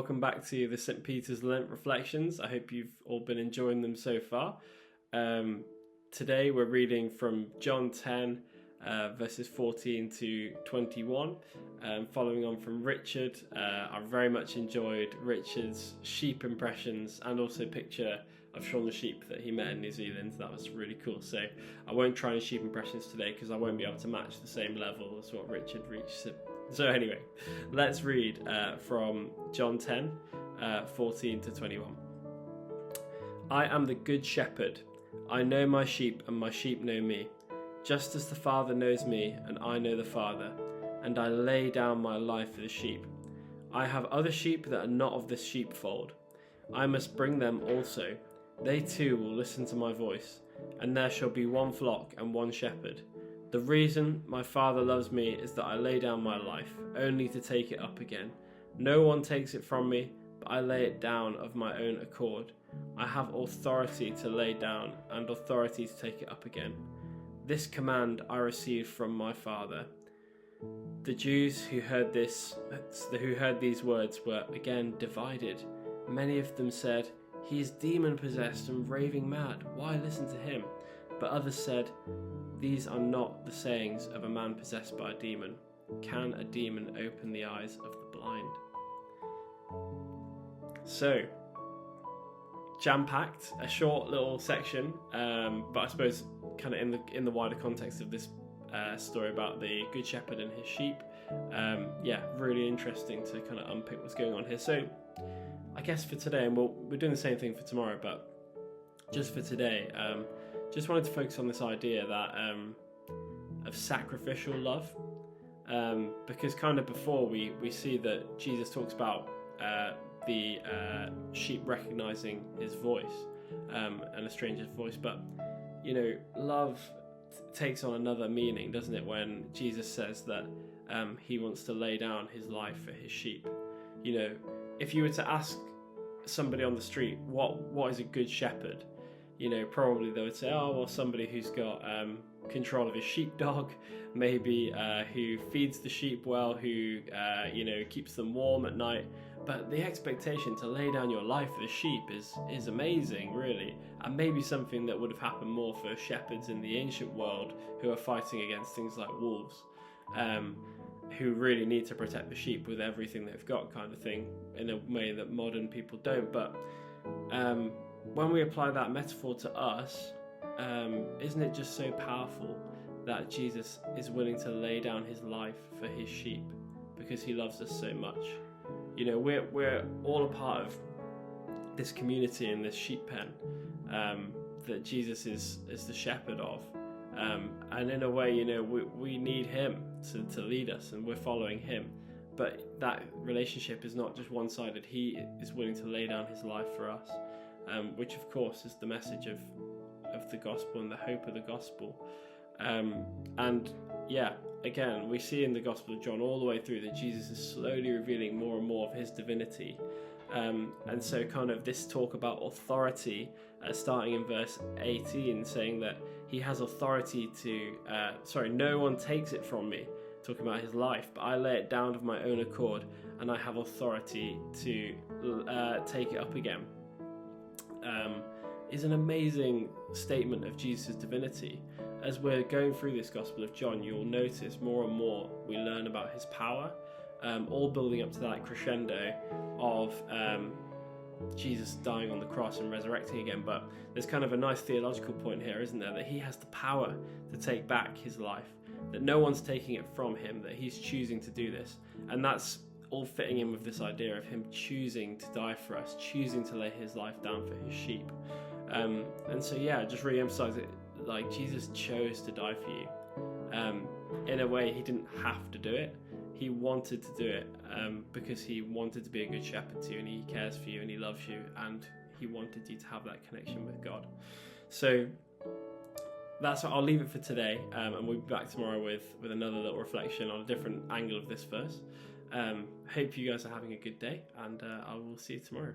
welcome back to the St. Peter's Lent Reflections. I hope you've all been enjoying them so far. Today we're reading from John 10, verses 14 to 21, following on from Richard. I very much enjoyed Richard's sheep impressions and also picture of Shaun the sheep that he met in New Zealand. That was really cool. So I won't try any sheep impressions today because I won't be able to match the same level as what Richard reached. So anyway, let's read from John 10, 14 to 21. I am the good shepherd. I know my sheep and my sheep know me. Just as the Father knows me and I know the Father, and I lay down my life for the sheep. I have other sheep that are not of this sheepfold. I must bring them also. They too will listen to my voice, and there shall be one flock and one shepherd. The reason my Father loves me is that I lay down my life, only to take it up again. No one takes it from me, but I lay it down of my own accord. I have authority to lay down and authority to take it up again. This command I received from my Father. The Jews who heard these words were again divided. Many of them said, "He is demon-possessed and raving mad. Why listen to him?" But others said, "These are not the sayings of a man possessed by a demon. Can a demon open the eyes of the blind?" So, jam-packed, a short little section, but I suppose kind of in the wider context of this story about the Good Shepherd and his sheep. Really interesting to kind of unpick what's going on here. So, I guess for today, and we're doing the same thing for tomorrow, but just for today, just wanted to focus on this idea that of sacrificial love, because kind of before we see that Jesus talks about the sheep recognizing his voice and a stranger's voice, but love takes on another meaning, doesn't it, when Jesus says that he wants to lay down his life for his sheep. If you were to ask somebody on the street what is a good shepherd, probably they would say, oh, well, somebody who's got control of his sheepdog, maybe who feeds the sheep well, who keeps them warm at night. But the expectation to lay down your life for the sheep is amazing, really, and maybe something that would have happened more for shepherds in the ancient world who are fighting against things like wolves, who really need to protect the sheep with everything they've got, kind of thing, in a way that modern people don't. But when we apply that metaphor to us, isn't it just so powerful that Jesus is willing to lay down his life for his sheep because he loves us so much? We're all a part of this community in this sheep pen that Jesus is the shepherd of, and in a way, we need him to lead us, and we're following him. But that relationship is not just one-sided. He is willing to lay down his life for us, which of course is the message of the gospel and the hope of the gospel. Again, we see in the Gospel of John all the way through that Jesus is slowly revealing more and more of his divinity. And so kind of this talk about authority, starting in verse 18, saying that he has authority to, no one takes it from me, talking about his life, but I lay it down of my own accord, and I have authority to take it up again, is an amazing statement of Jesus' divinity. As we're going through this Gospel of John, you'll notice more and more we learn about his power, all building up to that crescendo of Jesus dying on the cross and resurrecting again. But there's kind of a nice theological point here, isn't there, that he has the power to take back his life, that no one's taking it from him, that he's choosing to do this. And that's all fitting in with this idea of him choosing to die for us, choosing to lay his life down for his sheep. Just really emphasize it. Like, Jesus chose to die for you. In a way, he didn't have to do it. He wanted to do it because he wanted to be a good shepherd to you, and he cares for you, and he loves you, and he wanted you to have that connection with God. So that's what I'll leave it for today, and we'll be back tomorrow with another little reflection on a different angle of this verse. Hope you guys are having a good day, and I will see you tomorrow.